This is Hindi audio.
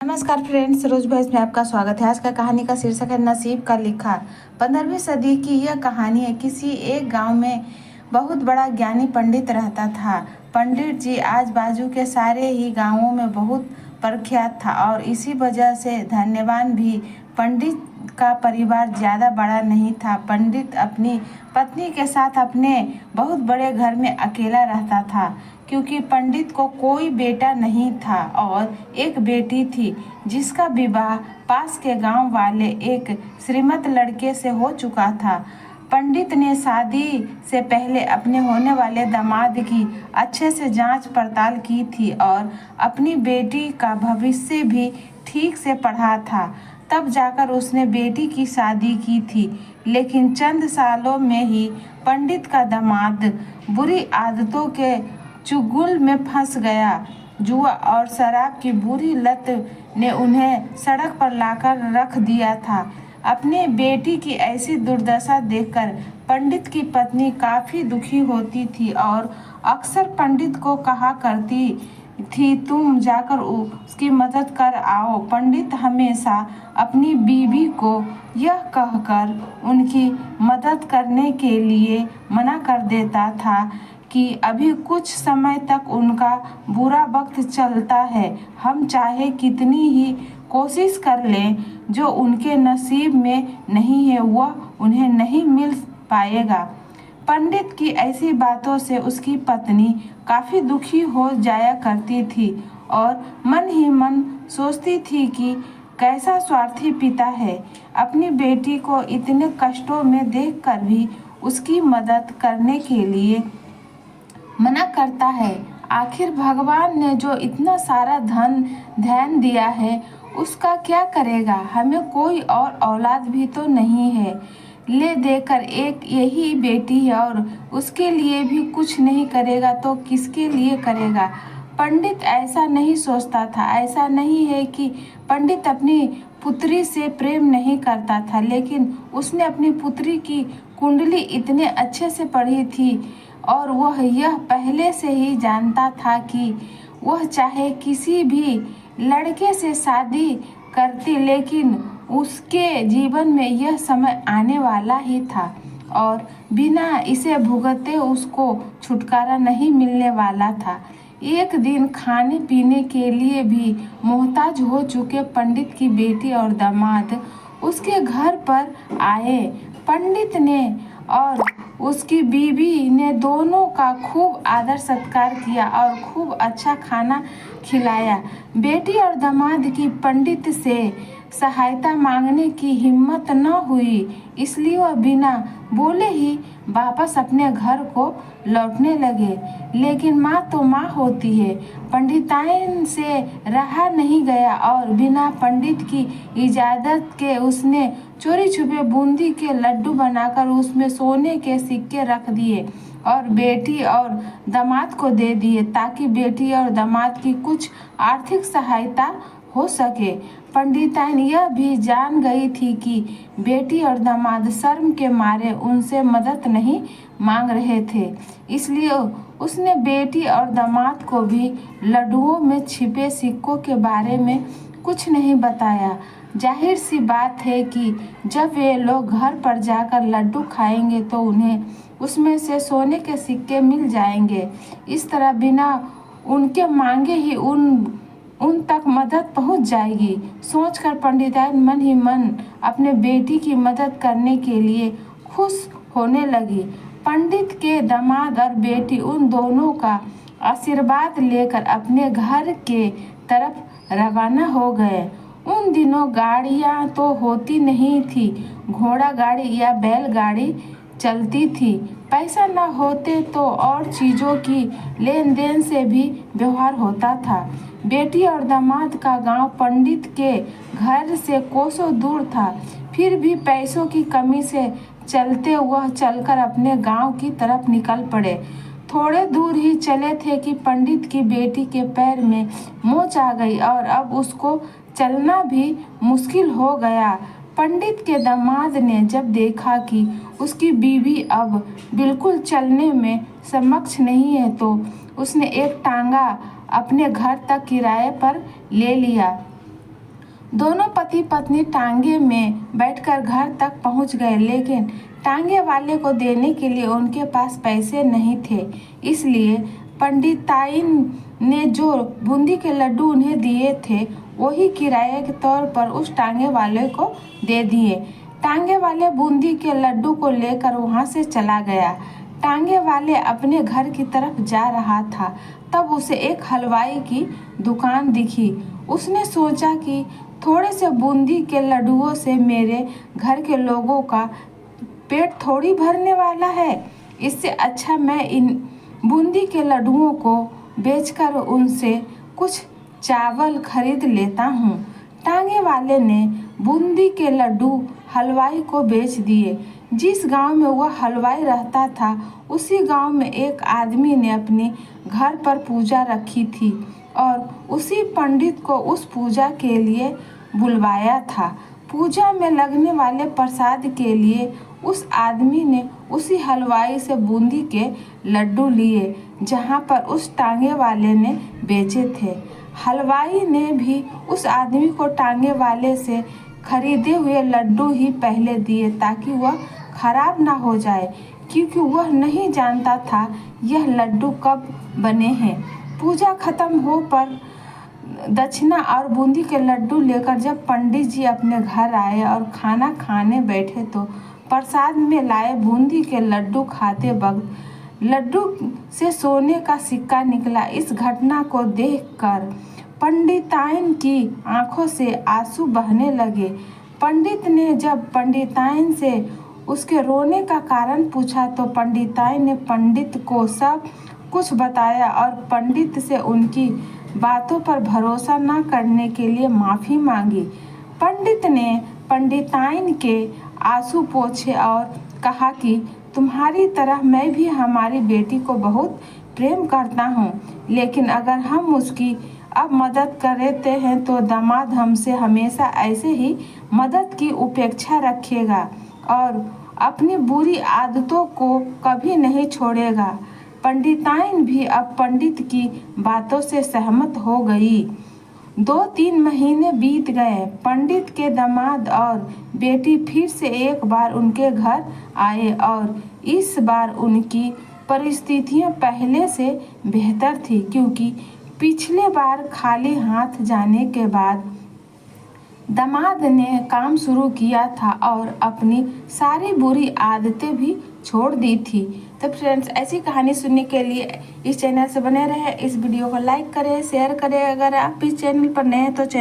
नमस्कार फ्रेंड्स, रोज भॉइस में आपका स्वागत है। आज का कहानी का शीर्षक है नसीब का लिखा। 15वीं सदी की यह कहानी है। किसी एक गांव में बहुत बड़ा ज्ञानी पंडित रहता था। पंडित जी आज बाजू के सारे ही गांवों में बहुत प्रख्यात था और इसी वजह से धन्यवान भी। पंडित का परिवार ज़्यादा बड़ा नहीं था। पंडित अपनी पत्नी के साथ अपने बहुत बड़े घर में अकेला रहता था, क्योंकि पंडित को कोई बेटा नहीं था और एक बेटी थी जिसका विवाह पास के गांव वाले एक श्रीमंत लड़के से हो चुका था। पंडित ने शादी से पहले अपने होने वाले दामाद की अच्छे से जांच पड़ताल की थी और अपनी बेटी का भविष्य भी ठीक से पढ़ा था। तब जाकर उसने बेटी की शादी की थी, लेकिन चंद सालों में ही पंडित का दामाद बुरी आदतों के चुगुल में फंस गया। जुआ और शराब की बुरी लत ने उन्हें सड़क पर लाकर रख दिया था। अपने बेटी की ऐसी दुर्दशा देखकर पंडित की पत्नी काफ़ी दुखी होती थी और अक्सर पंडित को कहा करती थी, तुम जाकर उसकी मदद कर आओ। पंडित हमेशा अपनी बीवी को यह कहकर उनकी मदद करने के लिए मना कर देता था कि अभी कुछ समय तक उनका बुरा वक्त चलता है। हम चाहे कितनी ही कोशिश कर लें, जो उनके नसीब में नहीं है वह उन्हें नहीं मिल पाएगा। पंडित की ऐसी बातों से उसकी पत्नी काफ़ी दुखी हो जाया करती थी और मन ही मन सोचती थी कि कैसा स्वार्थी पिता है, अपनी बेटी को इतने कष्टों में देखकर भी उसकी मदद करने के लिए मना करता है। आखिर भगवान ने जो इतना सारा धन ध्यान दिया है उसका क्या करेगा। हमें कोई और औलाद भी तो नहीं है, ले देकर एक यही बेटी है और उसके लिए भी कुछ नहीं करेगा तो किसके लिए करेगा। पंडित ऐसा नहीं सोचता था। ऐसा नहीं है कि पंडित अपनी पुत्री से प्रेम नहीं करता था, लेकिन उसने अपनी पुत्री की कुंडली इतने अच्छे से पढ़ी थी और वह यह पहले से ही जानता था कि वह चाहे किसी भी लड़के से शादी करती, लेकिन उसके जीवन में यह समय आने वाला ही था और बिना इसे भुगते उसको छुटकारा नहीं मिलने वाला था। एक दिन खाने पीने के लिए भी मोहताज हो चुके पंडित की बेटी और दामाद उसके घर पर आए। पंडित ने और उसकी बीवी ने दोनों का खूब आदर सत्कार किया और खूब अच्छा खाना खिलाया। बेटी और दामाद की पंडित से सहायता मांगने की हिम्मत न हुई, इसलिए वह बिना बोले ही वापस अपने घर को लौटने लगे। लेकिन माँ तो माँ होती है। पंडिताइन से रहा नहीं गया और बिना पंडित की इजाज़त के उसने चोरी छुपे बूंदी के लड्डू बनाकर उसमें सोने के सिक्के रख दिए और बेटी और दामाद को दे दिए, ताकि बेटी और दामाद की कुछ आर्थिक सहायता हो सके। पंडिताइन यह भी जान गई थी कि बेटी और दामाद शर्म के मारे उनसे मदद नहीं मांग रहे थे, इसलिए उसने बेटी और दामाद को भी लड्डुओं में छिपे सिक्कों के बारे में कुछ नहीं बताया। जाहिर सी बात है कि जब वे लोग घर पर जाकर लड्डू खाएंगे तो उन्हें उसमें से सोने के सिक्के मिल जाएंगे। इस तरह बिना उनके मांगे ही उन तक मदद पहुंच जाएगी। सोचकर पंडिताइन मन ही मन अपने बेटी की मदद करने के लिए खुश होने लगी। पंडित के दामाद और बेटी उन दोनों का आशीर्वाद लेकर अपने घर के तरफ रवाना हो गए। उन दिनों गाड़ियाँ तो होती नहीं थी, घोड़ा गाड़ी या बैलगाड़ी चलती थी। पैसा न होते तो और चीज़ों की लेन देन से भी व्यवहार होता था। बेटी और दामाद का गांव पंडित के घर से कोसों दूर था, फिर भी पैसों की कमी से चलते वह चलकर अपने गांव की तरफ निकल पड़े। थोड़े दूर ही चले थे कि पंडित की बेटी के पैर में मोच आ गई और अब उसको चलना भी मुश्किल हो गया। पंडित के दामाद ने जब देखा कि उसकी बीवी अब बिल्कुल चलने में सक्षम नहीं है तो उसने एक टांगा अपने घर तक किराए पर ले लिया दोनों पति पत्नी टांगे में बैठकर घर तक पहुंच गए, लेकिन टांगे वाले को देने के लिए उनके पास पैसे नहीं थे। इसलिए पंडिताइन ने जो बूंदी के लड्डू उन्हें दिए थे वही किराए के तौर पर उस टांगे वाले को दे दिए। टांगे वाले बूंदी के लड्डू को लेकर वहां से चला गया। टांगे वाले अपने घर की तरफ जा रहा था, तब उसे एक हलवाई की दुकान दिखी। उसने सोचा कि थोड़े से बूंदी के लड्डुओं से मेरे घर के लोगों का पेट थोड़ी भरने वाला है। इससे अच्छा मैं इन बूंदी के लड्डुओं को बेचकर उनसे कुछ चावल खरीद लेता हूँ। टांगे वाले ने बूंदी के लड्डू हलवाई को बेच दिए। जिस गांव में वह हलवाई रहता था, उसी गांव में एक आदमी ने अपने घर पर पूजा रखी थी और उसी पंडित को उस पूजा के लिए बुलवाया था। पूजा में लगने वाले प्रसाद के लिए उस आदमी ने उसी हलवाई से बूंदी के लड्डू लिए जहां पर उस टांगे वाले ने बेचे थे। हलवाई ने भी उस आदमी को टांगे वाले से खरीदे हुए लड्डू ही पहले दिए ताकि वह खराब ना हो जाए, क्योंकि वह नहीं जानता था यह लड्डू कब बने हैं। पूजा खत्म हो पर दक्षिणा और बूंदी के लड्डू लेकर जब पंडित जी अपने घर आए और खाना खाने बैठे तो प्रसाद में लाए बूंदी के लड्डू खाते वक्त लड्डू से सोने का सिक्का निकला। इस घटना को देखकर पंडिताइन की आंखों से आंसू बहने लगे। पंडित ने जब पंडिताइन से उसके रोने का कारण पूछा तो पंडिताइन ने पंडित को सब कुछ बताया और पंडित से उनकी बातों पर भरोसा न करने के लिए माफ़ी मांगी। पंडित ने पंडिताइन के आंसू पोंछे और कहा कि तुम्हारी तरह मैं भी हमारी बेटी को बहुत प्रेम करता हूँ, लेकिन अगर हम उसकी अब मदद करते हैं तो दामाद हमसे हमेशा ऐसे ही मदद की उपेक्षा रखेगा और अपनी बुरी आदतों को कभी नहीं छोड़ेगा। पंडिताइन भी अब पंडित की बातों से सहमत हो गई। 2-3 महीने बीत गए। पंडित के दामाद और बेटी फिर से एक बार उनके घर आए और इस बार उनकी परिस्थितियां पहले से बेहतर थी, क्योंकि पिछले बार खाली हाथ जाने के बाद दामाद ने काम शुरू किया था और अपनी सारी बुरी आदतें भी छोड़ दी थी। तो फ्रेंड्स, ऐसी कहानी सुनने के लिए इस चैनल से बने रहे। इस वीडियो को लाइक करें, शेयर करें। अगर आप इस चैनल पर नए हैं तो चैनल